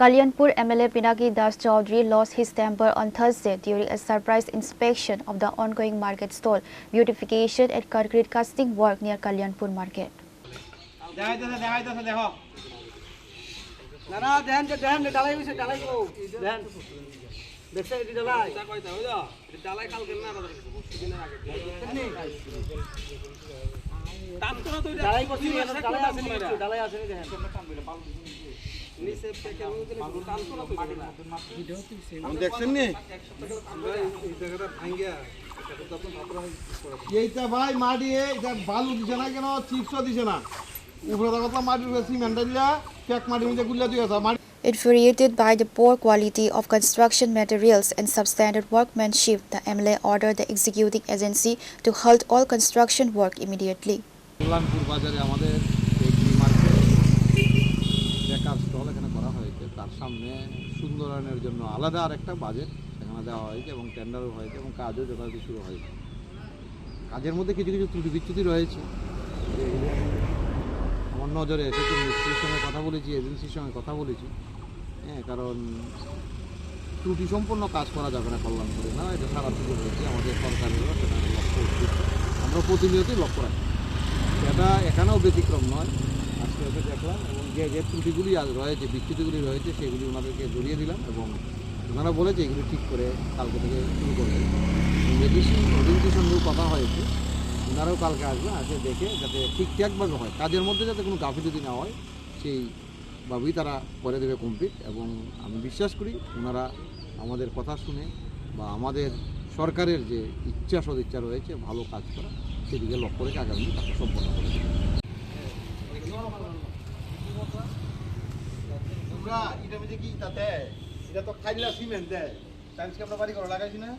Kalyanpur MLA Pinaki Chowdhury lost his temper on Thursday during a surprise inspection of the ongoing market stall, beautification and concrete casting work near Kalyanpur Market. Infuriated by the poor quality of construction materials and substandard workmanship, the MLA ordered the executing agency to halt all construction work immediately. Kalyanpur বাজারে আমাদের bakery market বেকার stall এখানে করা হয়েছে তার সামনে সুন্দরায়নের জন্য আলাদা আরেকটা বাজেট সেখানে দেওয়া হয়েছে এবং টেন্ডারও হয়েছে এবং কাজও যথাযথ শুরু হয়েছে। কাজের মধ্যে কিছু কিছু ত্রুটি বিচ্যুতি রয়েছে, আমার নজরে এসেছে। মিস্ত্রির সঙ্গে কথা বলেছি, এজেন্সির সঙ্গে কথা বলেছি, কারণ ত্রুটি সম্পন্ন কাজ করা যাবে না কল্যাণপুরে, না এটা সারা সুযোগ হয়েছে আমাদের সরকারেরও, সেটা লক্ষ্য উচিত। আমরা প্রতিনিয়তই লক্ষ্য রাখি, এটা এখানেও ব্যতিক্রম নয়। আজকে এসে দেখলাম এবং যে ত্রুটিগুলি আজ রয়েছে, বিচ্যুতিগুলি রয়েছে, সেগুলি ওনাদেরকে জড়িয়ে দিলাম এবং ওনারা বলেছে এগুলি ঠিক করে কালকে থেকে শুরু করবে। এজেন্সির সঙ্গেও কথা হয়েছে, ওনারাও কালকে আসবে, আসে দেখে যাতে ঠিকঠাকভাবে হয়, কাজের মধ্যে যাতে কোনো গাফিলতি না হয় সেইভাবেই তারা করে দেবে কমপ্লিট। এবং আমি বিশ্বাস করি ওনারা আমাদের কথা শুনে বা আমাদের সরকারের যে ইচ্ছা সদিচ্ছা রয়েছে ভালো কাজ করা, সেদিকে লক্ষ্য রেখে আগামী কাজটা সম্পন্ন করে। এটা তো খাইলা সিমেন্ট দেয়, টাইলস আমরা বাড়ি করে লাগাইছি না,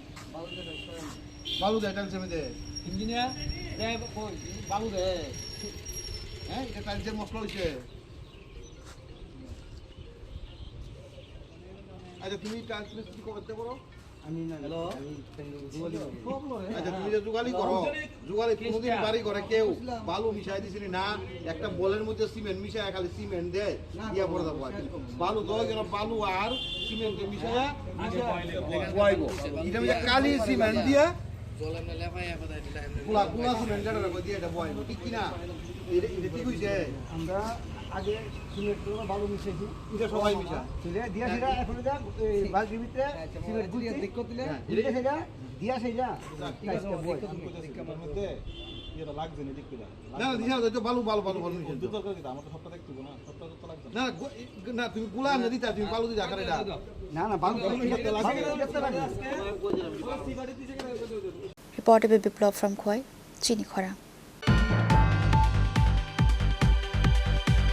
বালু দেয় টাইলস আমি দেয়, ইঞ্জিনিয়ার দেয় বালু দেয়, এটা টাইলসের মশলা হয়েছে। আচ্ছা তুমি টাইলস মিস্ত্রি করতে পারো? আচ্ছা তুমি যে জোগালি করো, জোগালি কোনোদিন বাড়ি করে কেউ বালু মিশাই দিছিলি না? একটা বলের মধ্যে সিমেন্ট মিশায় খালি সিমেন্ট দেয়, ইয়া করে দেবো বালু দেওয়া গেল, বালু আর সিমেন্ট মিশায় এটা কালি সিমেন্ট দিয়ে গুলা সিমেন্ট দিয়ে এটা বয়াইব, ঠিক কিনা? এটা ঠিক হয়েছে। আমরা আগে সিমেন্ট বালু মিশাইছি, এটা সবাই মিশা দিয়া সেটা এখন বালতির ভিতরে সিমেন্ট গুলিয়ে দিক করতে দিলে সেটা দিয়া সেটা মধ্যে এটা লাগছে না, ঠিক কিনা? না দিয়া তো বালু বালু বালু বালু মিশাই দুটো করে দিতা, আমরা সবটা দেখতে না, সবটা তো লাগবে না। না তুমি গুলা না দিতা, তুমি বালু দিতা করে এটা। না না বালু দিতে লাগে, Reported by Biplov from Khoi, Chini, Khorang.